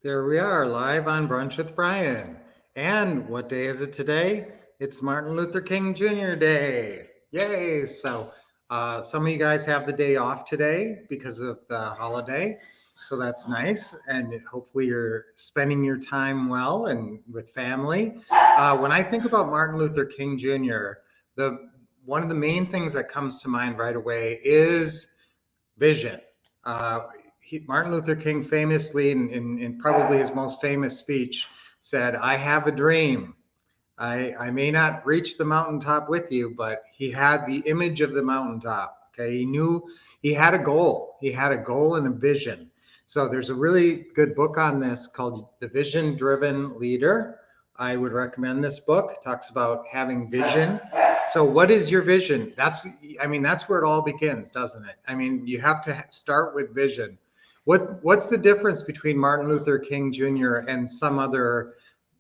There we are, live on Brunch with Brian. And what day is it today? It's Martin Luther King Jr. Day. Yay! So some of you guys have the day off today because of the holiday. So that's nice. And hopefully you're spending your time well and with family. When I think about Martin Luther King Jr., the one of the main things that comes to mind right away is vision. Uh, Martin Luther King famously, in probably his most famous speech, said, I have a dream. I may not reach the mountaintop with you, but he had the image of the mountaintop. Okay. He knew he had a goal. He had a goal and a vision. So there's a really good book on this called The Vision Driven Leader. I would recommend this book. It talks about having vision. So what is your vision? That's where it all begins, doesn't it? I mean, you have to start with vision. What's the difference between Martin Luther King Jr. and some other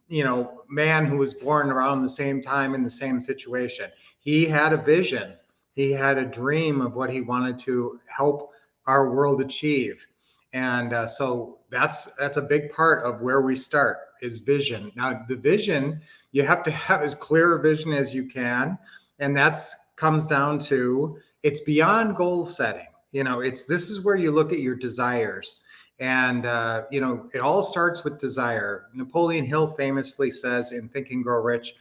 man who was born around the same time in the same situation? He had a vision. He had a dream of what he wanted to help our world achieve. And so that's a big part of where we start is vision. Now, the vision, you have to have as clear a vision as you can. And that's comes down to, it's beyond goal setting. This is where you look at your desires. And, it all starts with desire. Napoleon Hill famously says in Think and Grow Rich,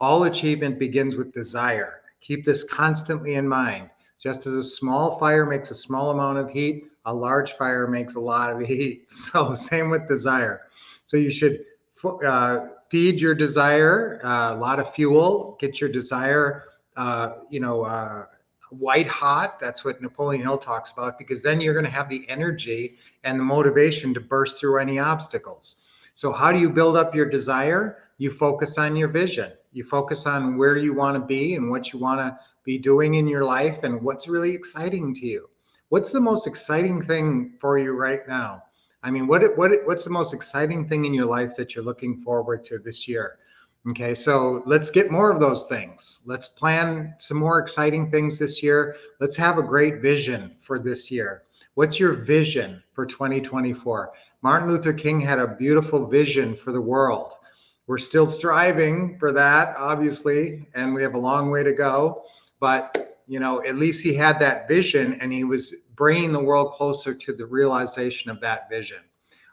all achievement begins with desire. Keep this constantly in mind. Just as a small fire makes a small amount of heat, a large fire makes a lot of heat. So same with desire. So you should feed your desire a lot of fuel, get your desire, white hot. That's what Napoleon Hill talks about, because then you're going to have the energy and the motivation to burst through any obstacles. So how do you build up your desire? You focus on your vision. You focus on where you want to be and what you want to be doing in your life and what's really exciting to you. What's the most exciting thing for you right now? I mean, what's the most exciting thing in your life that you're looking forward to this year? Okay, so let's get more of those things. Let's plan some more exciting things this year. Let's have a great vision for this year. What's your vision for 2024? Martin Luther King had a beautiful vision for the world. We're still striving for that, obviously, and we have a long way to go. But, at least he had that vision and he was bringing the world closer to the realization of that vision.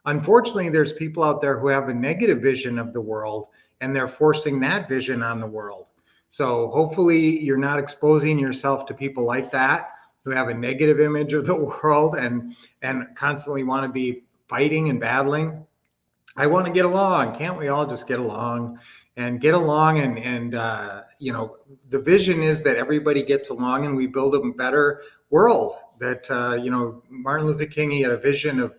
Unfortunately, there's people out there who have a negative vision of the world and they're forcing that vision on the world. So hopefully you're not exposing yourself to people like that who have a negative image of the world and constantly want to be fighting and battling. I want to get along. Can't we all just get along and the vision is that everybody gets along and we build a better world. That Martin Luther King, he had a vision of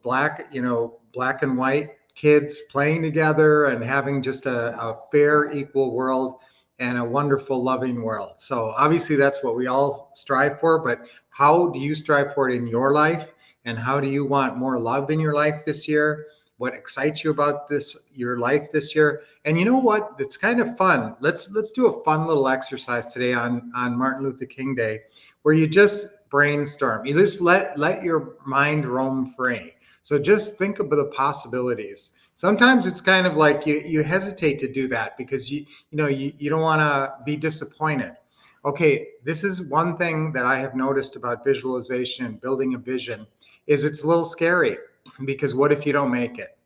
black and white kids playing together and having just a fair, equal world and a wonderful, loving world. So obviously that's what we all strive for, but how do you strive for it in your life? And how do you want more love in your life this year? What excites you about your life this year? And you know what? It's kind of fun. Let's do a fun little exercise today on Martin Luther King Day, where you just brainstorm. You just let your mind roam free. So just think of the possibilities. Sometimes it's kind of like you hesitate to do that because you don't want to be disappointed. Okay, this is one thing that I have noticed about visualization and building a vision is it's a little scary, because what if you don't make it?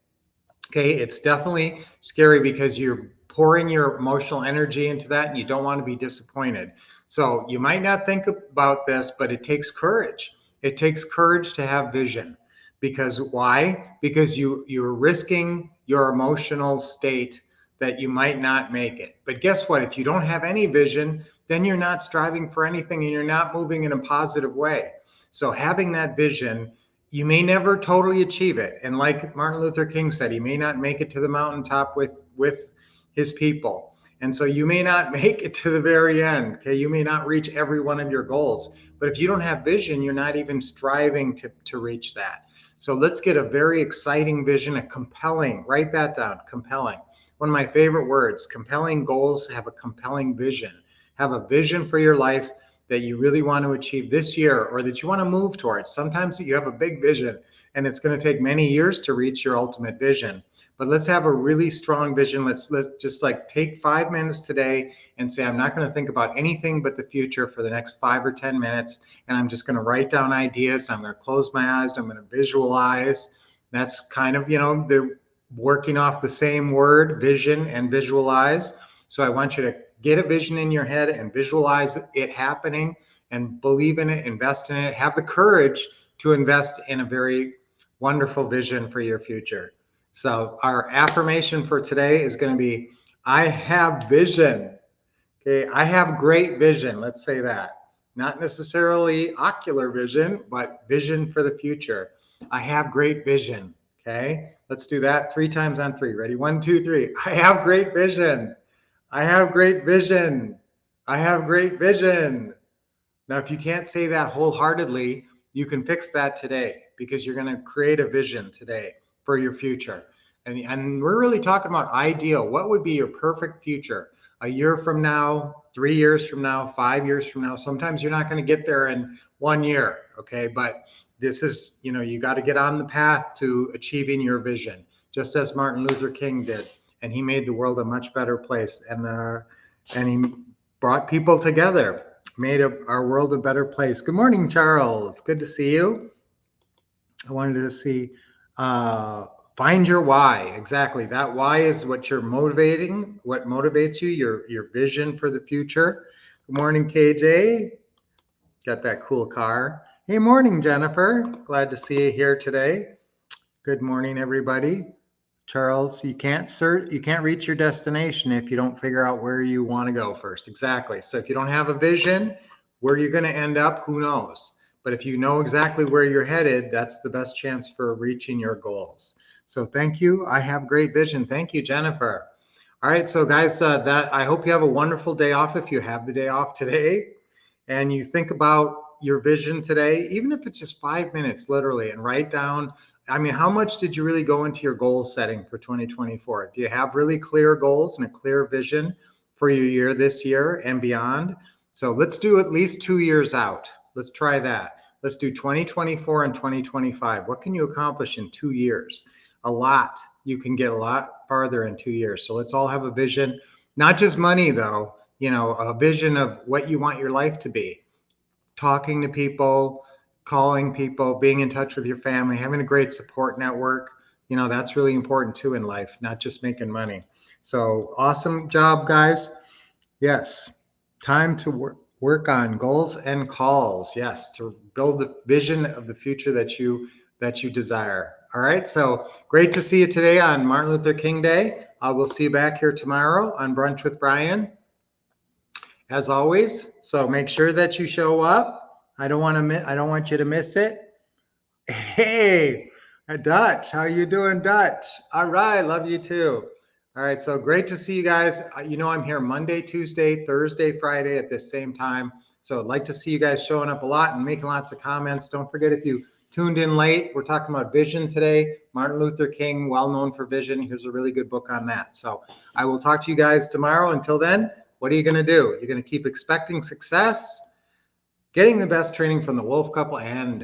Okay, it's definitely scary because you're pouring your emotional energy into that and you don't want to be disappointed. So you might not think about this, but it takes courage. It takes courage to have vision. Because why? Because you're risking your emotional state that you might not make it. But guess what? If you don't have any vision, then you're not striving for anything and you're not moving in a positive way. So having that vision, you may never totally achieve it. And like Martin Luther King said, he may not make it to the mountaintop with his people. And so you may not make it to the very end. Okay, you may not reach every one of your goals. But if you don't have vision, you're not even striving to reach that. So let's get a very exciting vision, a compelling, write that down, compelling. One of my favorite words, compelling goals, have a compelling vision. Have a vision for your life that you really want to achieve this year or that you want to move towards. Sometimes you have a big vision and it's going to take many years to reach your ultimate vision. But let's have a really strong vision. Let's just like take 5 minutes today and say, I'm not going to think about anything but the future for the next 5 or 10 minutes. And I'm just going to write down ideas. I'm going to close my eyes. I'm going to visualize. That's kind of, they're working off the same word, vision and visualize. So I want you to get a vision in your head and visualize it happening and believe in it, invest in it, have the courage to invest in a very wonderful vision for your future. So our affirmation for today is going to be, I have vision. Okay, I have great vision. Let's say that. Not necessarily ocular vision, but vision for the future. I have great vision. Okay, let's do that 3 times on 3. Ready? 1, 2, 3. I have great vision. I have great vision. I have great vision. Now, if you can't say that wholeheartedly, you can fix that today because you're going to create a vision today for your future. And we're really talking about ideal. What would be your perfect future? A year from now, 3 years from now, 5 years from now. Sometimes you're not going to get there in 1 year, okay? But this is, you got to get on the path to achieving your vision, just as Martin Luther King did. And he made the world a much better place. And he brought people together, made our world a better place. Good morning, Charles. Good to see you. I wanted to see, find your why. Exactly. That why is what you're motivating, what motivates you, your vision for the future. Good morning, KJ. Got that cool car. Hey, morning, Jennifer. Glad to see you here today. Good morning, everybody. Charles, you can't reach your destination if you don't figure out where you want to go first. Exactly. So if you don't have a vision, where you're going to end up, who knows? But if you know exactly where you're headed, that's the best chance for reaching your goals. So thank you. I have great vision. Thank you, Jennifer. All right. So guys, I hope you have a wonderful day off if you have the day off today. And you think about your vision today, even if it's just 5 minutes, literally, and write down, how much did you really go into your goal setting for 2024? Do you have really clear goals and a clear vision for your year this year and beyond? So let's do at least 2 years out. Let's try that. Let's do 2024 and 2025. What can you accomplish in 2 years? A lot. You can get a lot farther in 2 years. So let's all have a vision, not just money though, a vision of what you want your life to be. Talking to people, calling people, being in touch with your family, having a great support network. That's really important too in life, not just making money. So awesome job, guys. Yes, time to work on goals and calls. Yes, to build the vision of the future that you desire. All right, so great to see you today on Martin Luther King Day. We'll see you back here tomorrow on Brunch with Brian, as always. So make sure that you show up. I don't want you to miss it. Hey, Dutch, how you doing, Dutch? All right, love you too. All right, so great to see you guys. I'm here Monday, Tuesday, Thursday, Friday at this same time. So I'd like to see you guys showing up a lot and making lots of comments. Don't forget, if you tuned in late, we're talking about vision today. Martin Luther King, well known for vision. Here's a really good book on that. So I will talk to you guys tomorrow. Until then, what are you going to do? You're going to keep expecting success, getting the best training from the Wolf Couple, and